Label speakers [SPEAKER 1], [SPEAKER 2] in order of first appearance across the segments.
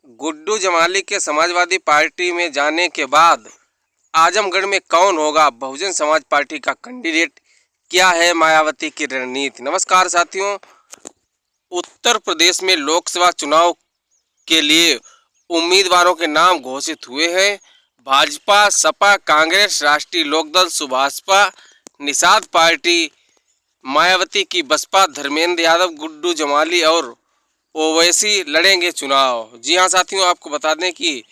[SPEAKER 1] गुड्डू जमाली के समाजवादी पार्टी में जाने के बाद आजमगढ़ में कौन होगा बहुजन समाज पार्टी का कैंडिडेट? क्या है मायावती की रणनीति? नमस्कार साथियों, उत्तर प्रदेश में लोकसभा चुनाव के लिए उम्मीदवारों के नाम घोषित हुए हैं। भाजपा, सपा, कांग्रेस, राष्ट्रीय लोकदल, सुभाषपा, निषाद पार्टी, मायावती की बसपा, धर्मेंद्र यादव, गुड्डू जमाली और ओवैसी लड़ेंगे चुनाव। जी हां साथियों, आपको बता दें कि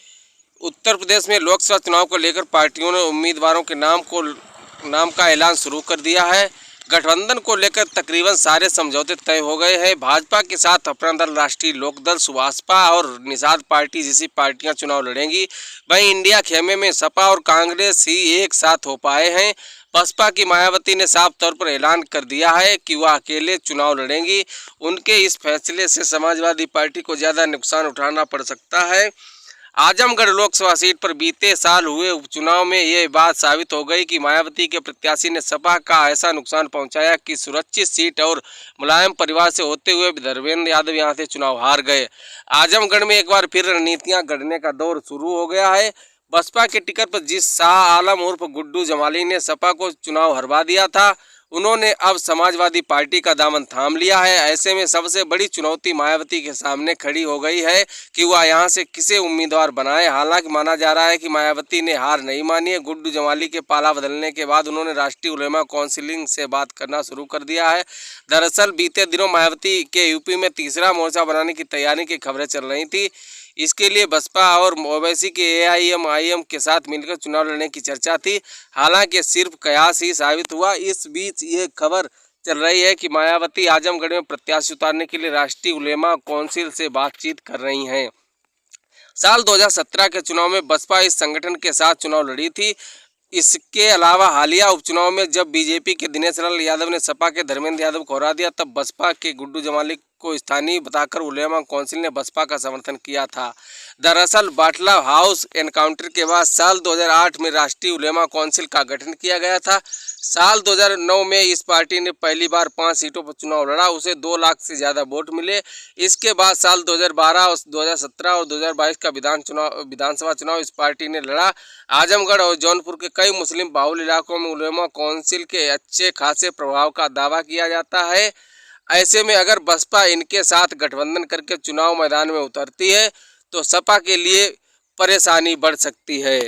[SPEAKER 1] उत्तर प्रदेश में लोकसभा चुनाव को लेकर पार्टियों ने उम्मीदवारों के नाम का ऐलान शुरू कर दिया है। गठबंधन को लेकर तकरीबन सारे समझौते तय हो गए हैं। भाजपा के साथ अपना दल राष्ट्रीय लोकदल, सुभाषपा और निषाद पार्टी जैसी पार्टियां चुनाव लड़ेंगी। वहीं इंडिया खेमे में सपा और कांग्रेस ही एक साथ हो पाए हैं। बसपा की मायावती ने साफ तौर पर ऐलान कर दिया है कि वह अकेले चुनाव लड़ेंगी। उनके इस फैसले से समाजवादी पार्टी को ज़्यादा नुकसान उठाना पड़ सकता है। आजमगढ़ लोकसभा सीट पर बीते साल हुए उपचुनाव में ये बात साबित हो गई कि मायावती के प्रत्याशी ने सपा का ऐसा नुकसान पहुंचाया कि सुरक्षित सीट और मुलायम परिवार से होते हुए धर्मेंद्र यादव यहां से चुनाव हार गए। आजमगढ़ में एक बार फिर रणनीतियां गढ़ने का दौर शुरू हो गया है। बसपा के टिकट पर जिस शाह आलम उर्फ गुड्डू जमाली ने सपा को चुनाव हरवा दिया था, उन्होंने अब समाजवादी पार्टी का दामन थाम लिया है। ऐसे में सबसे बड़ी चुनौती मायावती के सामने खड़ी हो गई है कि वह यहां से किसे उम्मीदवार बनाए। हालांकि माना जा रहा है कि मायावती ने हार नहीं मानी है। गुड्डू जमाली के पाला बदलने के बाद उन्होंने राष्ट्रीय उलेमा काउंसिल से बात करना शुरू कर दिया है। दरअसल बीते दिनों मायावती के यूपी में तीसरा मोर्चा बनाने की तैयारी की खबरें चल रही थी। इसके लिए बसपा और ओवैसी के एआईएमआईएम के साथ मिलकर चुनाव लड़ने की चर्चा थी। हालांकि सिर्फ कयास ही साबित हुआ। इस बीच ये खबर चल रही है कि मायावती आजमगढ़ में प्रत्याशी उतारने के लिए राष्ट्रीय उलेमा काउंसिल से बातचीत कर रही हैं। साल 2017 के चुनाव में बसपा इस संगठन के साथ चुनाव लड़ी थी। इसके अलावा हालिया उपचुनाव में जब बीजेपी के दिनेश लाल यादव ने सपा के धर्मेंद्र यादव को हरा दिया, तब बसपा के गुड्डू जमाली को स्थानीय बताकर उलेमा काउंसिल ने बसपा का समर्थन किया था। दरअसल बाटला हाउस एनकाउंटर के बाद साल 2008 में राष्ट्रीय उलेमा काउंसिल का गठन किया गया था। साल 2009 में इस पार्टी ने पहली बार 5 सीटों पर चुनाव लड़ा, उसे 2 लाख से ज़्यादा वोट मिले। इसके बाद साल 2012, 2017 और 2022 का विधानसभा चुनाव इस पार्टी ने लड़ा। आजमगढ़ और जौनपुर के कई मुस्लिम बाहुल इलाकों में उलेमा काउंसिल के अच्छे खासे प्रभाव का दावा किया जाता है। ऐसे में अगर बसपा इनके साथ गठबंधन करके चुनाव मैदान में उतरती है तो सपा के लिए परेशानी बढ़ सकती है।